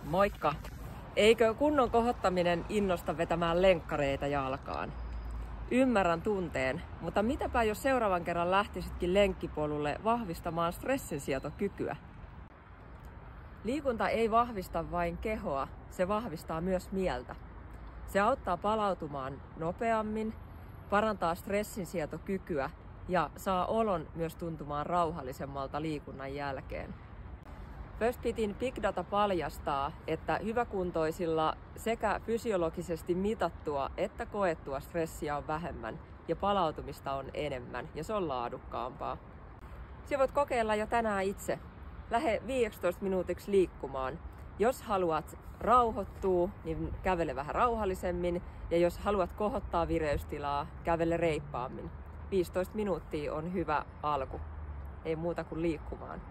Moikka! Eikö kunnon kohottaminen innosta vetämään lenkkareita jalkaan? Ymmärrän tunteen, mutta mitäpä jos seuraavan kerran lähtisitkin lenkkipolulle vahvistamaan stressinsietokykyä? Liikunta ei vahvista vain kehoa, se vahvistaa myös mieltä. Se auttaa palautumaan nopeammin, parantaa stressinsietokykyä ja saa olon myös tuntumaan rauhallisemmalta liikunnan jälkeen. Firstbitin Big Data paljastaa, että hyväkuntoisilla sekä fysiologisesti mitattua että koettua stressiä on vähemmän ja palautumista on enemmän ja se on laadukkaampaa. Sinä voit kokeilla jo tänään itse. Lähde 15 minuutiksi liikkumaan. Jos haluat rauhoittua, niin kävele vähän rauhallisemmin ja jos haluat kohottaa vireystilaa, kävele reippaammin. 15 minuuttia on hyvä alku. Ei muuta kuin liikkumaan.